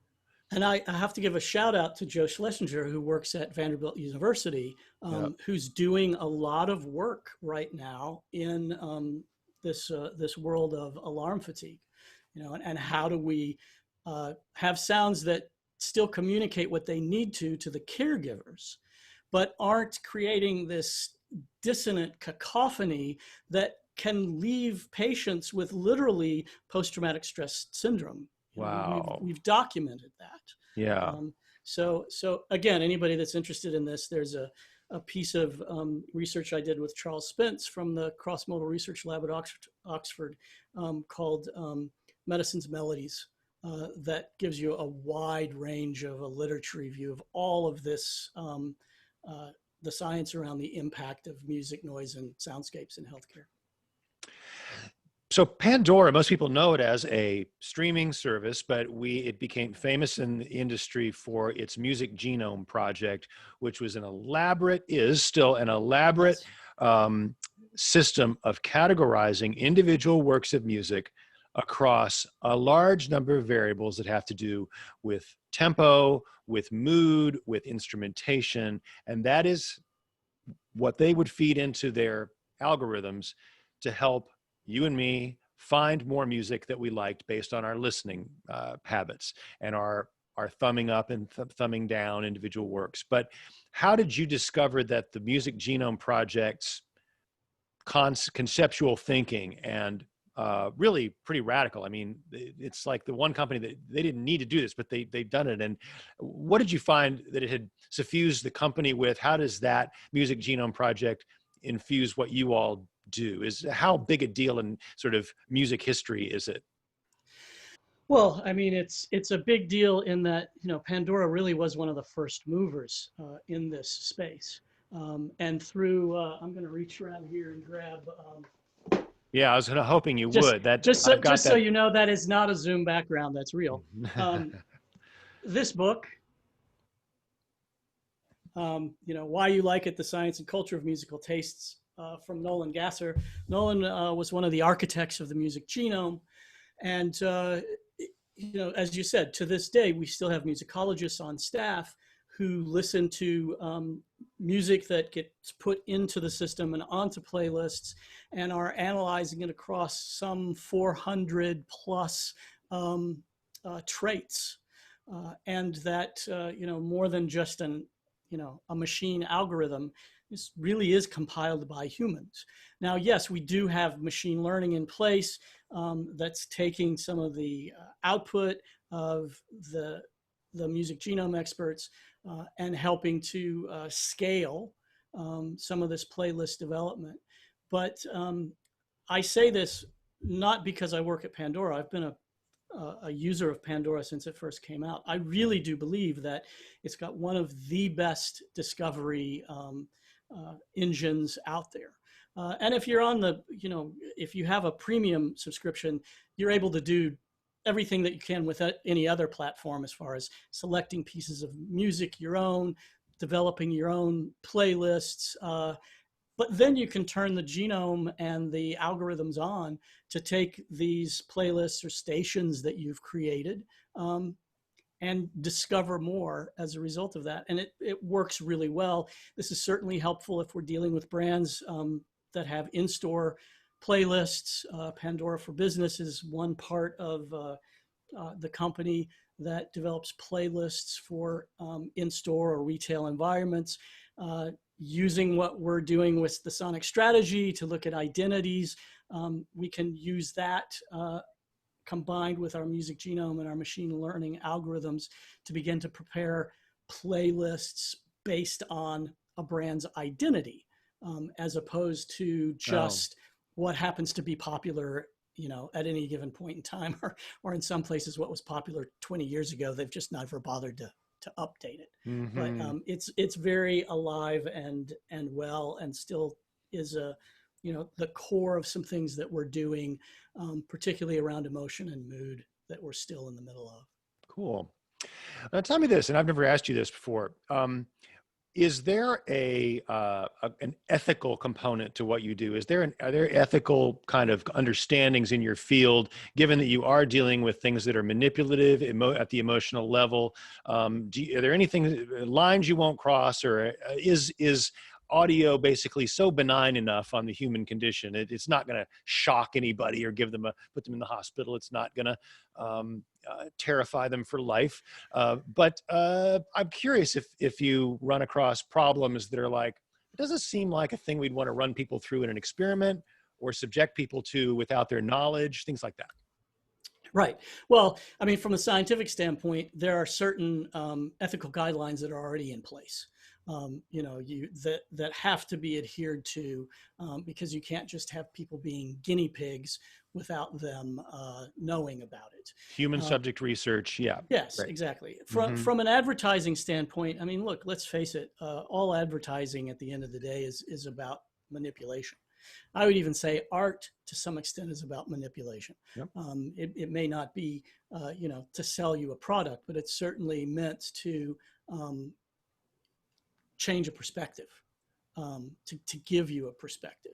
And I have to give a shout out to Joe Schlesinger, who works at Vanderbilt University, who's doing a lot of work right now in this world of alarm fatigue, and how do we have sounds that still communicate what they need to the caregivers, but aren't creating this dissonant cacophony that can leave patients with literally post-traumatic stress syndrome. Wow. We've documented that. Yeah. So again, anybody that's interested in this, there's a piece of research I did with Charles Spence from the Cross-Modal Research Lab at Oxford called Medicine's Melodies, that gives you a wide range of a literature review of all of this, the science around the impact of music, noise, and soundscapes in healthcare. So Pandora, most people know it as a streaming service, but it became famous in the industry for its Music Genome Project, which was is still an elaborate system of categorizing individual works of music across a large number of variables that have to do with tempo, with mood, with instrumentation, and that is what they would feed into their algorithms to help you and me find more music that we liked based on our listening habits and our thumbing up and thumbing down individual works. But how did you discover that the Music Genome Project's conceptual thinking and really pretty radical? I mean, it's like the one company that they didn't need to do this, but they've done it. And what did you find that it had suffused the company with? How does that Music Genome Project infuse what you all do? How big a deal in sort of music history is it? Well, I mean, it's a big deal in that, Pandora really was one of the first movers in this space. And through, I'm going to reach around here and grab. Yeah, I was hoping you would. So you know, that is not a Zoom background. That's real. This book You know, Why You Like It, The Science and Culture of Musical Tastes, from Nolan Gasser. Nolan was one of the architects of the music genome. And, you know, as you said, to this day, we still have musicologists on staff who listen to music that gets put into the system and onto playlists and are analyzing it across some 400 plus traits. And that, you know, more than just a machine algorithm, this really is compiled by humans. Now, yes, we do have machine learning in place that's taking some of the output of the music genome experts and helping to scale some of this playlist development. But I say this not because I work at Pandora. I've been a user of Pandora since it first came out. I really do believe that it's got one of the best discovery engines out there. And if you're on the, you know, if you have a premium subscription, you're able to do everything that you can with any other platform as far as selecting pieces of music, your own, developing your own playlists. But then you can turn the genome and the algorithms on to take these playlists or stations that you've created and discover more as a result of that. And it works really well. This is certainly helpful if we're dealing with brands that have in-store playlists. Pandora for Business is one part of the company that develops playlists for in-store or retail environments. Using what we're doing with the sonic strategy to look at identities, we can use that combined with our music genome and our machine learning algorithms to begin to prepare playlists based on a brand's identity, as opposed to just what happens to be popular, you know, at any given point in time, or in some places what was popular 20 years ago. They've just never bothered to update it. But it's very alive and well, and still is the core of some things that we're doing, particularly around emotion and mood, that we're still in the middle of. Cool. Now tell me this, and I've never asked you this before. Is there an ethical component to what you do? Are there ethical kind of understandings in your field, given that you are dealing with things that are manipulative at the emotional level? Are there lines you won't cross, or is audio basically so benign enough on the human condition? It's not going to shock anybody or put them in the hospital. It's not going to terrify them for life. But I'm curious if you run across problems that are like, it doesn't seem like a thing we'd want to run people through in an experiment or subject people to without their knowledge, things like that. Right. Well, I mean, from a scientific standpoint, there are certain ethical guidelines that are already in place. That have to be adhered to, because you can't just have people being guinea pigs without them knowing about it. Human subject research, yeah. Yes, right. Exactly. From an advertising standpoint, I mean, look, let's face it, all advertising at the end of the day is about manipulation. I would even say art to some extent is about manipulation. Yep. It may not be, to sell you a product, but it's certainly meant to change a perspective, to give you a perspective.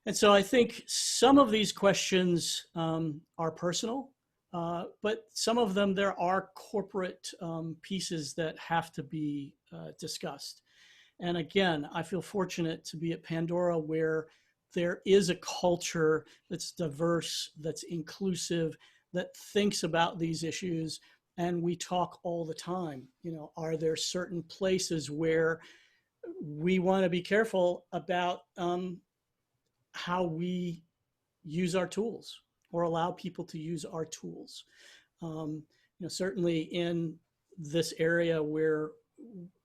And so I think some of these questions are personal, but some of them, there are corporate pieces that have to be discussed. And again, I feel fortunate to be at Pandora, where there is a culture that's diverse, that's inclusive, that thinks about these issues. And we talk all the time, are there certain places where we want to be careful about how we use our tools or allow people to use our tools? Certainly in this area where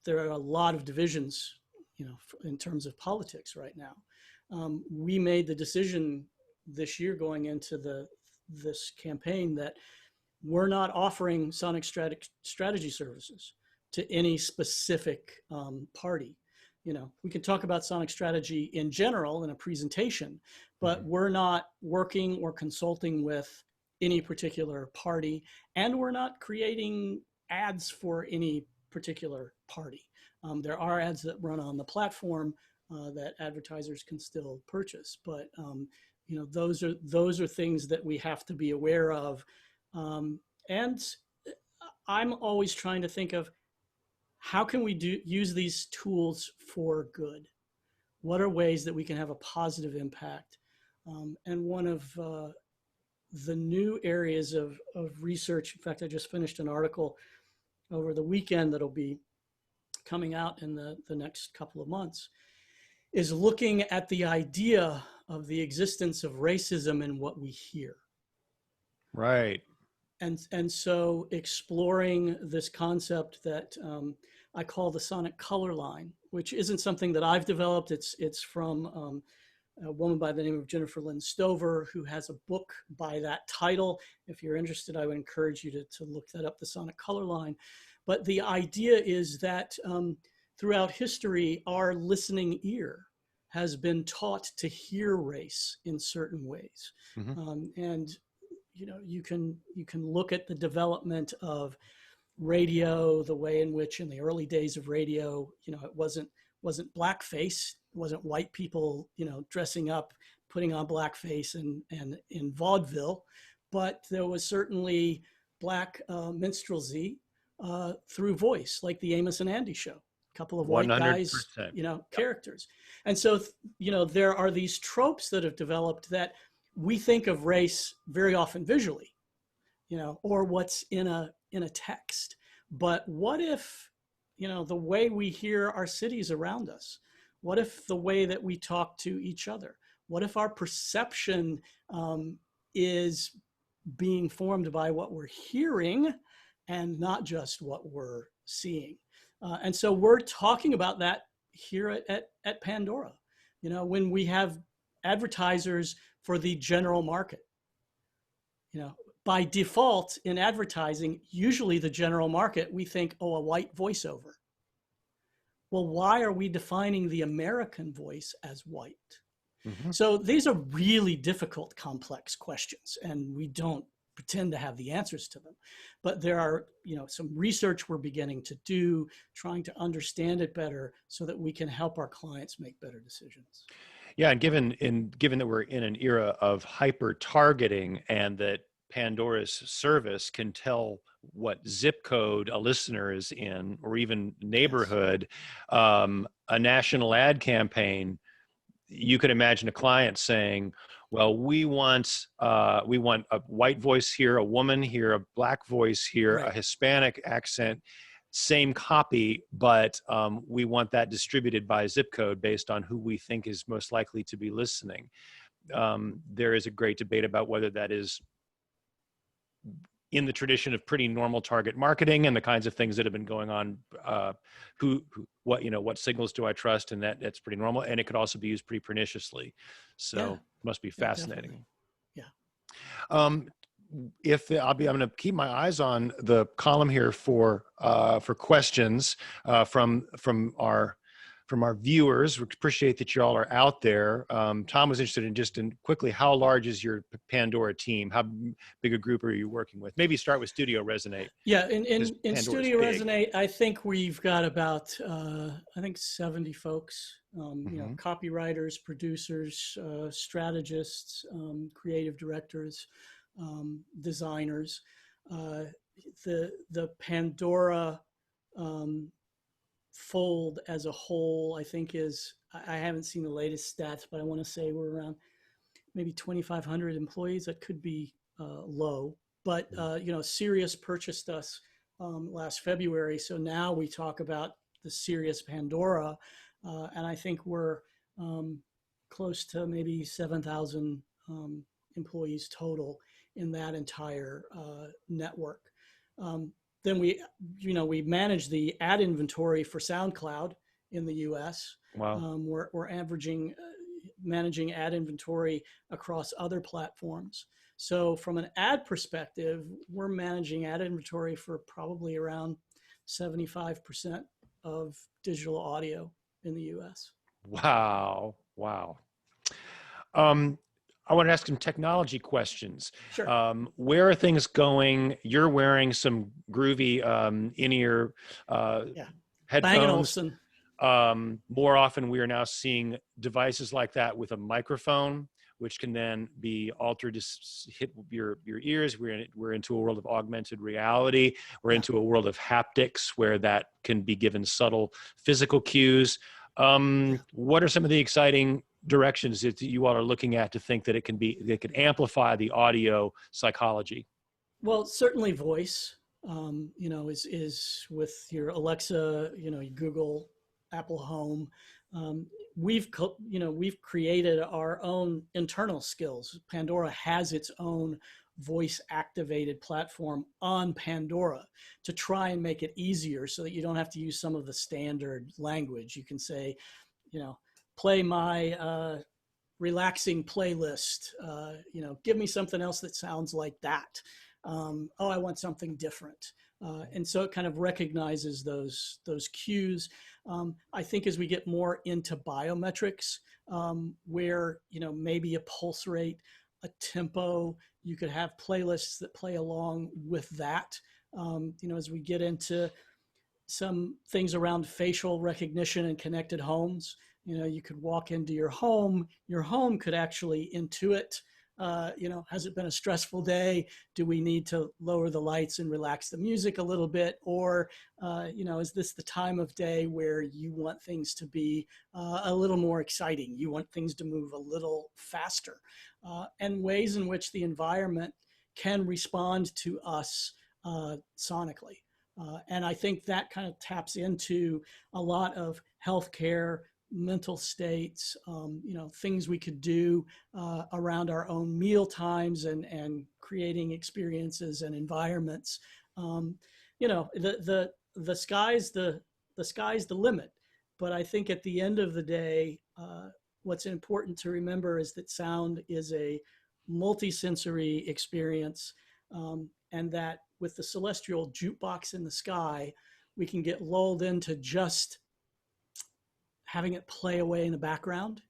there are a lot of divisions, in terms of politics right now, we made the decision this year going into this campaign that we're not offering sonic strategy services to any specific party. We can talk about sonic strategy in general in a presentation, but we're not working or consulting with any particular party, and we're not creating ads for any particular party. There are ads that run on the platform that advertisers can still purchase, but those are things that we have to be aware of. And I'm always trying to think of how can we use these tools for good? What are ways that we can have a positive impact? And one of the new areas of research, in fact, I just finished an article over the weekend that'll be coming out in the next couple of months, is looking at the idea of the existence of racism in what we hear. Right. And so exploring this concept that I call the sonic color line, which isn't something that I've developed. It's from a woman by the name of Jennifer Lynn Stover, who has a book by that title. If you're interested, I would encourage you to look that up, the sonic color line. But the idea is that throughout history, our listening ear has been taught to hear race in certain ways. And you can look at the development of radio, the way in which in the early days of radio, it wasn't blackface, it wasn't white people, dressing up, putting on blackface and in vaudeville, but there was certainly black minstrelsy through voice, like the Amos and Andy show, a couple of white 100%. guys, characters. And so, there are these tropes that have developed that we think of race very often visually, or what's in a text. But what if, the way we hear our cities around us? What if the way that we talk to each other? What if our perception is being formed by what we're hearing and not just what we're seeing? And so we're talking about that here at Pandora. When we have advertisers for the general market, by default in advertising, usually the general market, we think, oh, a white voiceover. Well, why are we defining the American voice as white? So these are really difficult, complex questions, and we don't pretend to have the answers to them. But there are, some research we're beginning to do, trying to understand it better so that we can help our clients make better decisions. Yeah, and given that we're in an era of hyper targeting, and that Pandora's service can tell what zip code a listener is in, or even neighborhood, a national ad campaign, you could imagine a client saying, well, we want a white voice here, a woman here, a black voice here, a Hispanic accent, same copy, but we want that distributed by zip code based on who we think is most likely to be listening. There is a great debate about whether that is in the tradition of pretty normal target marketing and the kinds of things that have been going on. What signals do I trust? And that's pretty normal. And it could also be used pretty perniciously. So it must be fascinating. I'm going to keep my eyes on the column here for questions from our viewers. We appreciate that you all are out there. Tom was interested in quickly, how large is your Pandora team? How big a group are you working with? Maybe start with Studio Resonate. Yeah, in Studio Resonate, I think we've got about 70 folks. Copywriters, producers, strategists, creative directors, designers. The Pandora fold as a whole, I think I haven't seen the latest stats, but I want to say we're around maybe 2,500 employees. That could be low, but Sirius purchased us last February. So now we talk about the Sirius Pandora, and I think we're close to maybe 7,000 employees total in that entire network. Then we manage the ad inventory for SoundCloud in the U.S. Wow. We're managing ad inventory across other platforms. So from an ad perspective, we're managing ad inventory for probably around 75% of digital audio in the U.S. Wow. I want to ask some technology questions. Sure. Where are things going? You're wearing some groovy in-ear Bang & headphones. Olufsen. More often, we are now seeing devices like that with a microphone, which can then be altered to hit your ears. We're into a world of augmented reality. We're into a world of haptics where that can be given subtle physical cues. What are some of the exciting directions that you all are looking at to think that it could amplify the audio psychology? Well, certainly voice, is with your Alexa, your Google, Apple Home. We've created our own internal skills. Pandora has its own voice activated platform on Pandora to try and make it easier so that you don't have to use some of the standard language. You can say, play my relaxing playlist, give me something else that sounds like that. I want something different. And so it kind of recognizes those cues. I think as we get more into biometrics, where, maybe a pulse rate, a tempo, you could have playlists that play along with that. As we get into some things around facial recognition and connected homes, you could walk into your home could actually intuit, has it been a stressful day? Do we need to lower the lights and relax the music a little bit? Or, is this the time of day where you want things to be a little more exciting? You want things to move a little faster, and ways in which the environment can respond to us sonically. And I think that kind of taps into a lot of healthcare, mental states, things we could do around our own meal times and creating experiences and environments. The sky's the limit. But I think at the end of the day, what's important to remember is that sound is a multisensory experience, and that with the celestial jukebox in the sky, we can get lulled into just having it play away in the background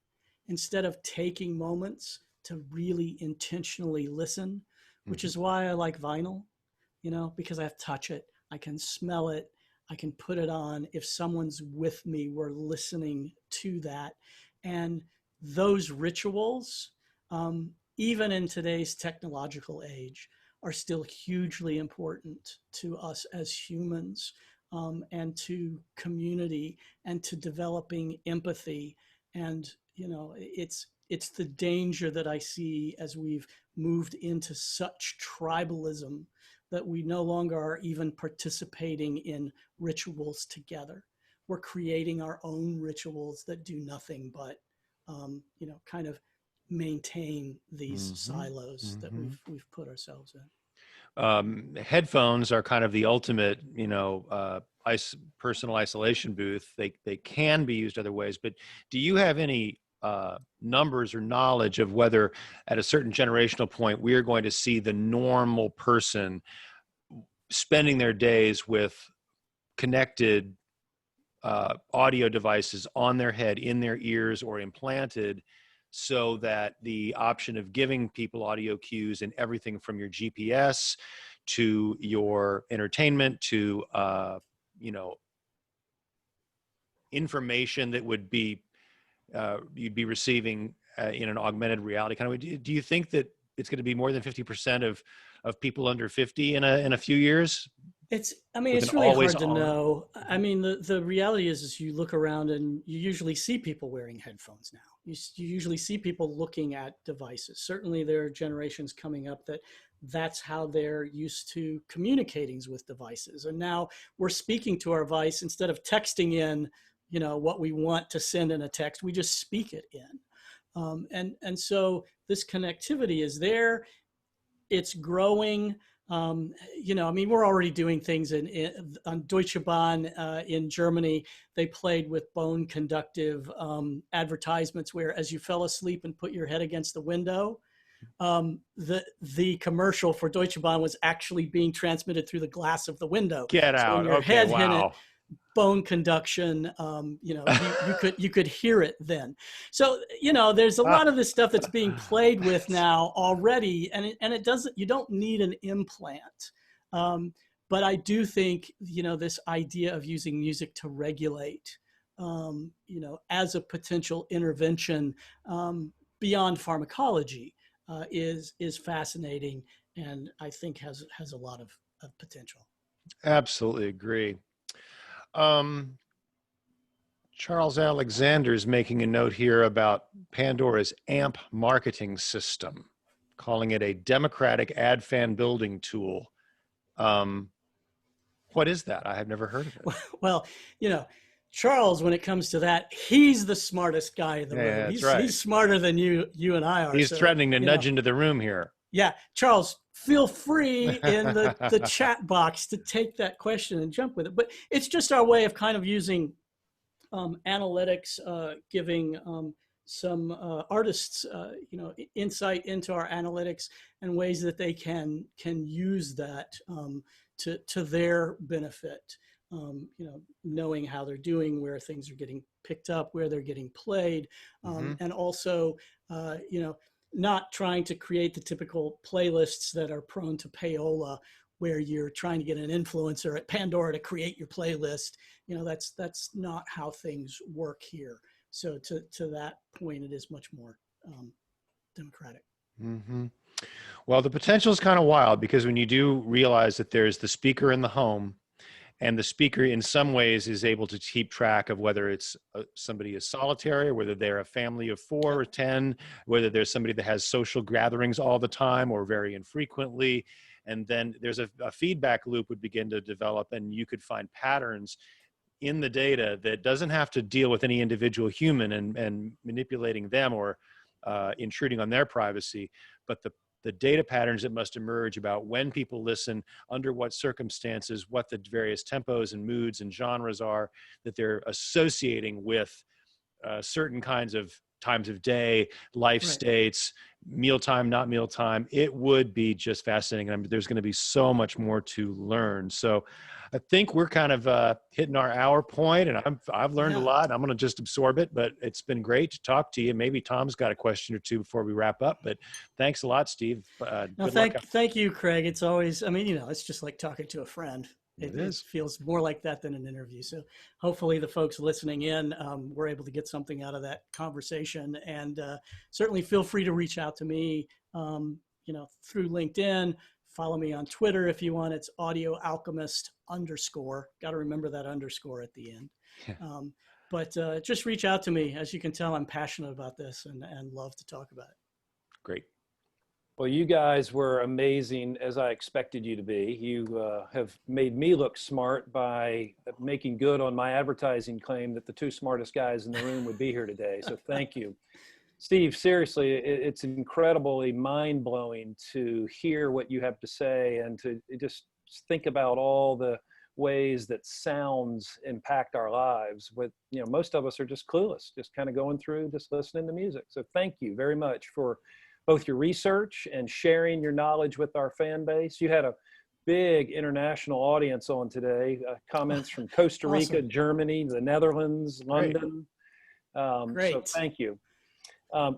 instead of taking moments to really intentionally listen, which is why I like vinyl, because I have to touch it, I can smell it, I can put it on. If someone's with me, we're listening to that. And those rituals, even in today's technological age, are still hugely important to us as humans, and to community and to developing empathy. And, it's the danger that I see as we've moved into such tribalism that we no longer are even participating in rituals together. We're creating our own rituals that do nothing but, kind of maintain these silos that we've put ourselves in. Headphones are kind of the ultimate, personal isolation booth. They can be used other ways, but do you have any numbers or knowledge of whether at a certain generational point we are going to see the normal person spending their days with connected audio devices on their head, in their ears, or implanted, so that the option of giving people audio cues and everything from your GPS to your entertainment to, information that would be, you'd be receiving in an augmented reality kind of way. Do you think that it's going to be more than 50% of people under 50 in a few years? It's really hard to know. I mean, the reality is you look around and you usually see people wearing headphones now. You usually see people looking at devices. Certainly there are generations coming up that's how they're used to communicating with devices. And now we're speaking to our device instead of texting in, what we want to send in a text, we just speak it in. And so this connectivity is there. It's growing. We're already doing things on Deutsche Bahn in Germany. They played with bone conductive advertisements where, as you fell asleep and put your head against the window, the commercial for Deutsche Bahn was actually being transmitted through the glass of the window. Get out! So when your head hit it, bone conduction, you could hear it then. So, there's a lot of this stuff that's being played with now already, and it doesn't, you don't need an implant. But I do think, this idea of using music to regulate, as a potential intervention beyond pharmacology is fascinating, and I think has a lot of potential. Absolutely agree. Charles Alexander is making a note here about Pandora's AMP marketing system, calling it a democratic ad fan building tool. What is that? I have never heard of it. Well, Charles, when it comes to that, he's the smartest guy in the room. That's right. He's smarter than you and I are. He's so, threatening to nudge into the room here. Yeah, Charles, feel free in the chat box to take that question and jump with it. But it's just our way of kind of using analytics, giving some artists, insight into our analytics and ways that they can use that to their benefit. Knowing how they're doing, where things are getting picked up, where they're getting played, and also, not trying to create the typical playlists that are prone to payola, where you're trying to get an influencer at Pandora to create your playlist. That's not how things work here. So to that point, it is much more democratic. Mm-hmm. Well, the potential is kind of wild, because when you do realize that there's the speaker in the home, and the speaker in some ways is able to keep track of whether it's somebody is solitary, or whether they're a family of 4 or 10, whether there's somebody that has social gatherings all the time or very infrequently. And then there's a feedback loop would begin to develop, and you could find patterns in the data that doesn't have to deal with any individual human and manipulating them or intruding on their privacy, but the data patterns that must emerge about when people listen, under what circumstances, what the various tempos and moods and genres are that they're associating with certain kinds of times of day, life states, mealtime, not mealtime. It would be just fascinating. I mean, there's going to be so much more to learn. So I think we're kind of hitting our hour point, and I've learned a lot. I'm going to just absorb it, but it's been great to talk to you. Maybe Tom's got a question or two before we wrap up, but thanks a lot, Steve. Thank you, Craig. It's always, it's just like talking to a friend. It feels more like that than an interview. So hopefully the folks listening in were able to get something out of that conversation. And certainly feel free to reach out to me, through LinkedIn. Follow me on Twitter if you want. It's AudioAlchemist_. Got to remember that underscore at the end. But just reach out to me. As you can tell, I'm passionate about this and love to talk about it. Great. Well, you guys were amazing, as I expected you to be. You have made me look smart by making good on my advertising claim that the 2 smartest guys in the room would be here today. So thank you. Steve, seriously, it's incredibly mind-blowing to hear what you have to say and to just think about all the ways that sounds impact our lives. With, most of us are just clueless, just kind of going through, just listening to music. So thank you very much for both your research and sharing your knowledge with our fan base. You had a big international audience on today, comments from Costa Rica, awesome. Germany, the Netherlands, London. Great. So thank you.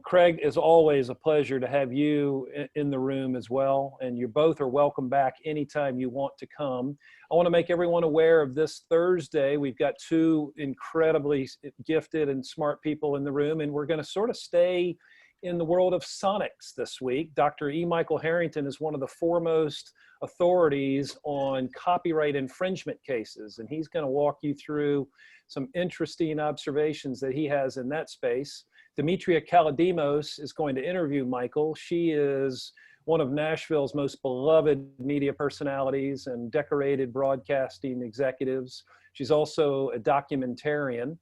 Craig, as always, a pleasure to have you in the room as well. And you both are welcome back anytime you want to come. I want to make everyone aware of this Thursday. We've got 2 incredibly gifted and smart people in the room, and we're going to sort of stay in the world of sonics this week. Dr. E. Michael Harrington is one of the foremost authorities on copyright infringement cases, and he's going to walk you through some interesting observations that he has in that space. Demetria Kalodimos is going to interview Michael. She is one of Nashville's most beloved media personalities and decorated broadcasting executives. She's also a documentarian.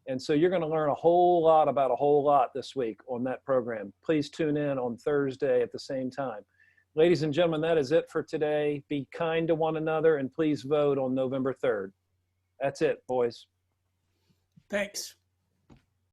And so you're going to learn a whole lot about a whole lot this week on that program. Please tune in on Thursday at the same time. Ladies and gentlemen, that is it for today. Be kind to one another, and please vote on November 3rd. That's it, boys. Thanks.